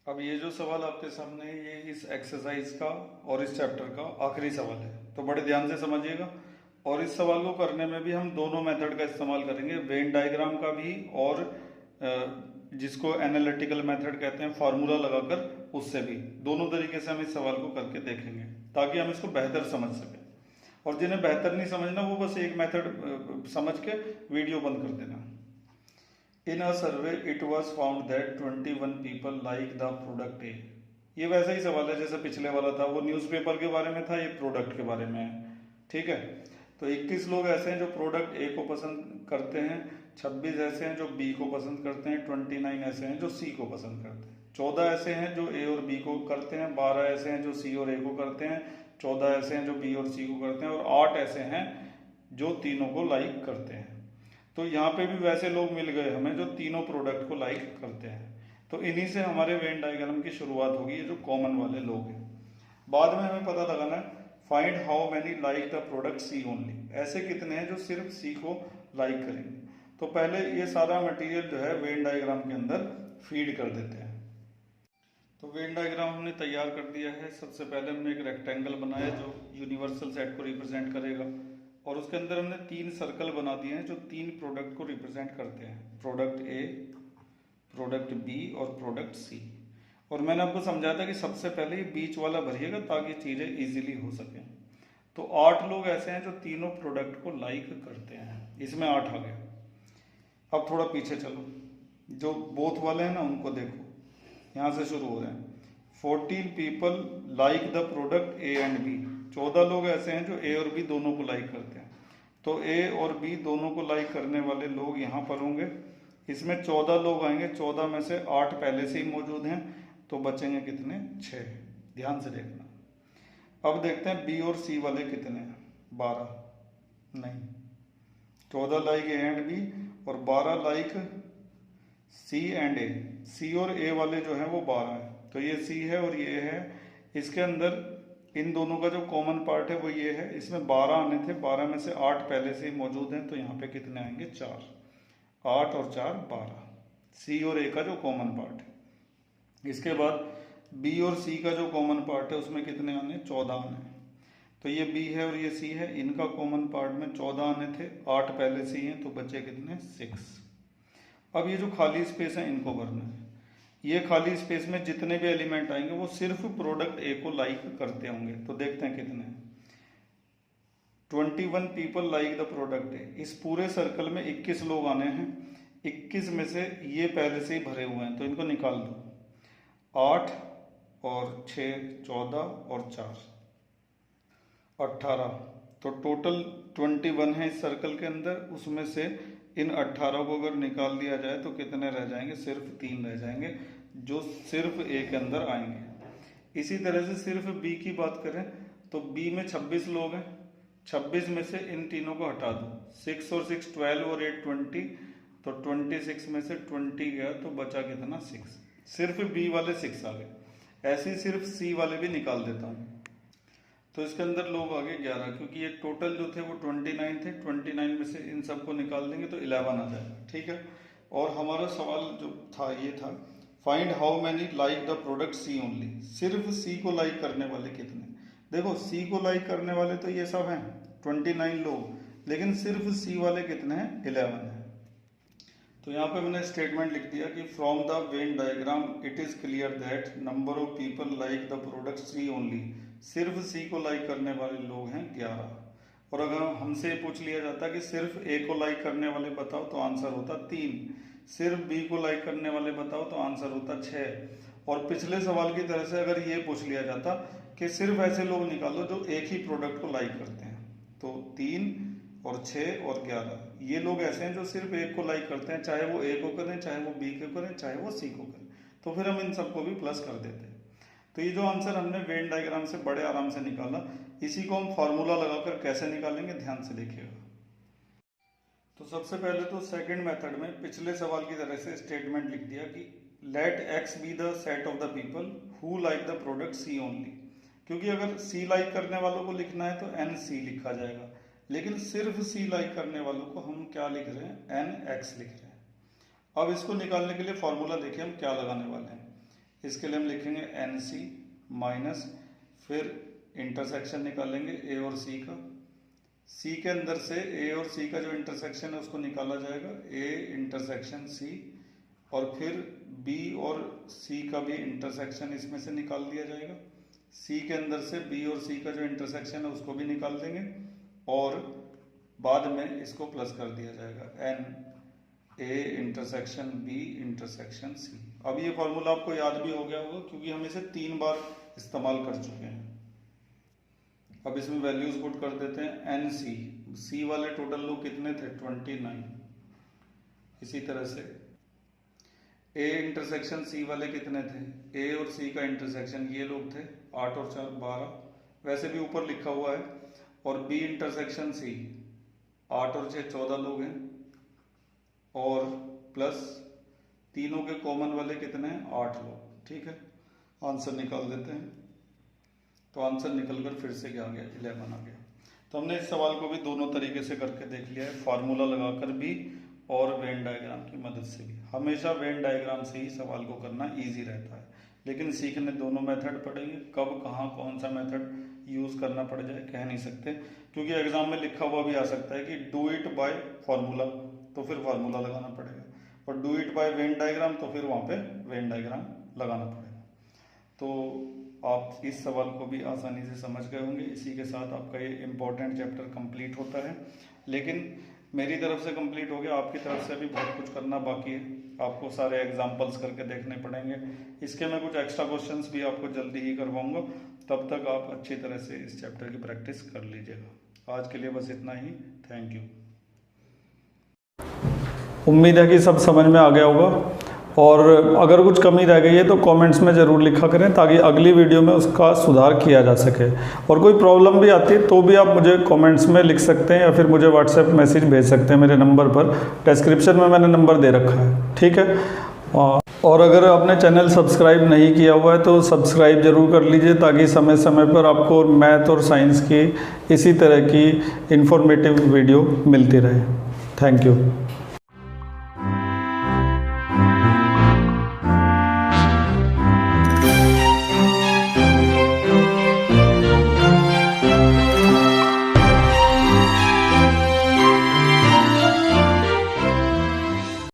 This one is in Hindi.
अब ये जो सवाल आपके सामने है ये इस एक्सरसाइज का और इस चैप्टर का आखिरी सवाल है, तो बड़े ध्यान से समझिएगा। और इस सवाल को करने में भी हम दोनों मेथड का इस्तेमाल करेंगे, वेन डायग्राम का भी और जिसको एनालिटिकल मेथड कहते हैं फार्मूला लगाकर, उससे भी। दोनों तरीके से हम इस सवाल को करके देखेंगे ताकि हम इसको बेहतर समझ सकें। और जिन्हें बेहतर नहीं समझना वो बस एक मेथड समझ के वीडियो बंद कर देना। In uh survey it was found that 21 people like the product ए। ये वैसा ही सवाल है जैसे पिछले वाला था, वो न्यूज़पेपर के बारे में था, ये प्रोडक्ट के बारे में है। ठीक है, तो 21 लोग ऐसे हैं जो प्रोडक्ट ए को पसंद करते हैं, 26 ऐसे हैं जो बी को पसंद करते हैं, 29 ऐसे हैं जो सी को पसंद करते हैं, 14 ऐसे हैं जो ए और बी को करते हैं, 12 ऐसे हैं जो सी और ए को करते हैं, 14 ऐसे हैं जो बी और सी को करते हैं, और 8 ऐसे हैं जो तीनों को लाइक करते हैं। तो यहाँ पे भी वैसे लोग मिल गए हमें जो तीनों प्रोडक्ट को लाइक करते हैं। तो इन्हीं से हमारे वेन डायग्राम की शुरुआत होगी, ये जो कॉमन वाले लोग हैं। बाद में हमें पता लगाना है find how many like the product C only, ऐसे कितने हैं जो सिर्फ सी को लाइक करेंगे। तो पहले ये सारा मटेरियल जो है वेन डायग्राम के अंदर फीड कर देते हैं। तो वेन डायग्राम हमने तैयार कर दिया है। सबसे पहले हमने एक रेक्टेंगल बनाया जो यूनिवर्सल सेट को रिप्रेजेंट करेगा, और उसके अंदर हमने 3 सर्कल बना दिए हैं जो 3 प्रोडक्ट को रिप्रेजेंट करते हैं, प्रोडक्ट ए, प्रोडक्ट बी और प्रोडक्ट सी। और मैंने आपको समझाया था कि सबसे पहले ये बीच वाला भरिएगा ताकि चीज़ें इजीली हो सकें। तो 8 लोग ऐसे हैं जो तीनों प्रोडक्ट को लाइक करते हैं, इसमें 8 आ गया। अब थोड़ा पीछे चलो, जो बोथ वाले हैं ना उनको देखो, यहाँ से शुरू हो रहे हैं। 14 people like the product A and B, 14 लोग ऐसे हैं जो ए और बी दोनों को लाइक करते हैं। तो ए और बी दोनों को लाइक करने वाले लोग यहाँ पर होंगे। इसमें 14 लोग आएंगे, 14 में से 8 पहले से ही मौजूद हैं, तो बचेंगे कितने? 6। ध्यान से देखना। अब देखते हैं बी और सी वाले कितने हैं। 12 नहीं, 14 लाइक ए एंड बी और 12 लाइक सी एंड ए। सी और ए वाले जो हैं वो 12 है, तो ये सी है और ये है। इसके अंदर इन दोनों का जो कॉमन पार्ट है वो ये है। इसमें 12 आने थे, 12 में से 8 पहले से ही मौजूद हैं, तो यहाँ पे कितने आएंगे? 4। 8 और 4 12, सी और ए का जो कॉमन पार्ट है। इसके बाद बी और सी का जो कॉमन पार्ट है उसमें कितने आने? 14 आने। तो ये बी है और ये सी है, इनका कॉमन पार्ट में 14 आने थे, 8 पहले से ही हैं, तो बचे कितने? 6। अब ये जो खाली स्पेस है इनको भरना है। ये खाली स्पेस में जितने भी एलिमेंट आएंगे वो सिर्फ प्रोडक्ट ए को लाइक करते होंगे। तो देखते हैं कितने हैं। 21 पीपल लाइक द प्रोडक्ट ए। इस पूरे सर्कल में 21 लोग आने हैं, 21 में से ये पहले से ही भरे हुए हैं, तो इनको निकाल दो। 8 और 6 14 और 4 18। तो टोटल 21 है इस सर्कल के अंदर, उसमें से इन 18 को अगर निकाल दिया जाए तो कितने रह जाएंगे? सिर्फ 3 रह जाएंगे जो सिर्फ ए के अंदर आएंगे। इसी तरह से सिर्फ बी की बात करें तो बी में 26 लोग हैं, 26 में से इन तीनों को हटा दो, 6 और 6 12 और 8 20, तो 26 में से 20 गया तो बचा कितना? 6। सिर्फ बी वाले 6 आ गए। ऐसे ही सिर्फ सी वाले भी निकाल देता हूँ, तो इसके अंदर लोग आ गए 11, क्योंकि ये टोटल जो थे वो 29 थे। 29 में से इन सबको निकाल देंगे तो 11 आ जाएगा। ठीक है, और हमारा सवाल जो था ये था find how many like the product C only, सिर्फ सी को लाइक करने वाले कितने? देखो सी को लाइक करने वाले तो ये सब हैं 29 लोग, लेकिन सिर्फ सी वाले कितने हैं? 11 हैं। तो यहाँ पे मैंने स्टेटमेंट लिख दिया कि from the Venn diagram it is clear that number of people like the product C only, सिर्फ सी को लाइक करने वाले लोग हैं 11। और अगर हमसे पूछ लिया जाता कि सिर्फ ए को लाइक करने वाले बताओ तो आंसर होता 3, सिर्फ बी को लाइक करने वाले बताओ तो आंसर होता 6। और पिछले सवाल की तरह से अगर ये पूछ लिया जाता कि सिर्फ ऐसे लोग निकालो जो एक ही प्रोडक्ट को लाइक करते हैं, तो 3 और 6 और 11 ये लोग ऐसे हैं जो सिर्फ एक को लाइक करते हैं, चाहे वो ए को करें, चाहे वो बी को करें, चाहे वो सी को करें, तो फिर हम इन सबको भी प्लस कर देते हैं। तो ये जो आंसर हमने वेन डायग्राम से बड़े आराम से निकाला, इसी को हम फार्मूला लगाकर कैसे निकालेंगे ध्यान से देखिएगा। तो सबसे पहले तो सेकंड मेथड में पिछले सवाल की तरह से स्टेटमेंट लिख दिया कि let X be the set of the people who like the product C only, क्योंकि अगर सी लाइक करने वालों को लिखना है तो एन सी लिखा जाएगा, लेकिन सिर्फ सी लाइक करने वालों को हम क्या लिख रहे हैं? एन एक्स लिख रहे हैं। अब इसको निकालने के लिए फॉर्मूला देखिए हम क्या लगाने वाले हैं। इसके लिए हम लिखेंगे एन सी माइनस, फिर इंटरसेक्शन निकालेंगे ए और सी का। सी के अंदर से ए और सी का जो इंटरसेक्शन है उसको निकाला जाएगा, ए इंटरसेक्शन सी, और फिर बी और सी का भी इंटरसेक्शन इसमें से निकाल दिया जाएगा। सी के अंदर से बी और सी का जो इंटरसेक्शन है उसको भी निकाल देंगे, और बाद में इसको प्लस कर दिया जाएगा, N A intersection B intersection C. अब ये फॉर्मूला आपको याद भी हो गया होगा क्योंकि हम इसे 3 बार इस्तेमाल कर चुके हैं। अब इसमें वैल्यूज पुट कर देते हैं। एन सी, सी वाले टोटल लोग कितने थे? 29। इसी तरह से ए इंटरसेक्शन सी वाले कितने थे? ए और सी का इंटरसेक्शन ये लोग थे, 8 और 4 12, वैसे भी ऊपर लिखा हुआ है। और बी इंटरसेक्शन सी 8 और 6 14 लोग हैं, और प्लस तीनों के कॉमन वाले कितने हैं? 8 लोग। ठीक है, आंसर निकाल देते हैं। तो आंसर निकलकर फिर से क्या आ गया? 11 आ गया। तो हमने इस सवाल को भी दोनों तरीके से करके देख लिया है, फार्मूला लगाकर भी और वेन डायग्राम की मदद से भी। हमेशा वेन डायग्राम से ही सवाल को करना इजी रहता है, लेकिन सीखने दोनों मेथड पड़ेंगे। कब कहाँ कौन सा मेथड यूज करना पड़ जाए कह नहीं सकते, क्योंकि एग्जाम में लिखा हुआ भी आ सकता है कि डू इट बाय फार्मूला, तो फिर फार्मूला लगाना पड़ेगा, और do it by Venn diagram तो फिर वहाँ पे वेन डायग्राम लगाना पड़ेगा। तो आप इस सवाल को भी आसानी से समझ गए होंगे। इसी के साथ आपका ये इम्पोर्टेंट चैप्टर कंप्लीट होता है, लेकिन मेरी तरफ से कंप्लीट हो गया, आपकी तरफ से भी बहुत कुछ करना बाकी है। आपको सारे एग्जाम्पल्स करके देखने पड़ेंगे। इसके मैं कुछ एक्स्ट्रा क्वेश्चंस भी आपको जल्दी ही करवाऊंगा, तब तक आप अच्छी तरह से इस चैप्टर की प्रैक्टिस कर लीजिएगा। आज के लिए बस इतना ही। Thank you. उम्मीद है कि सब समझ में आ गया होगा, और अगर कुछ कमी रह गई है तो कमेंट्स में ज़रूर लिखा करें, ताकि अगली वीडियो में उसका सुधार किया जा सके। और कोई प्रॉब्लम भी आती है तो भी आप मुझे कमेंट्स में लिख सकते हैं, या फिर मुझे व्हाट्सएप मैसेज भेज सकते हैं मेरे नंबर पर। डिस्क्रिप्शन में मैंने नंबर दे रखा है, ठीक है। और अगर आपने चैनल सब्सक्राइब नहीं किया हुआ है तो सब्सक्राइब ज़रूर कर लीजिए, ताकि समय समय पर आपको मैथ और साइंस की इसी तरह की इन्फॉर्मेटिव वीडियो मिलती रहे। Thank you.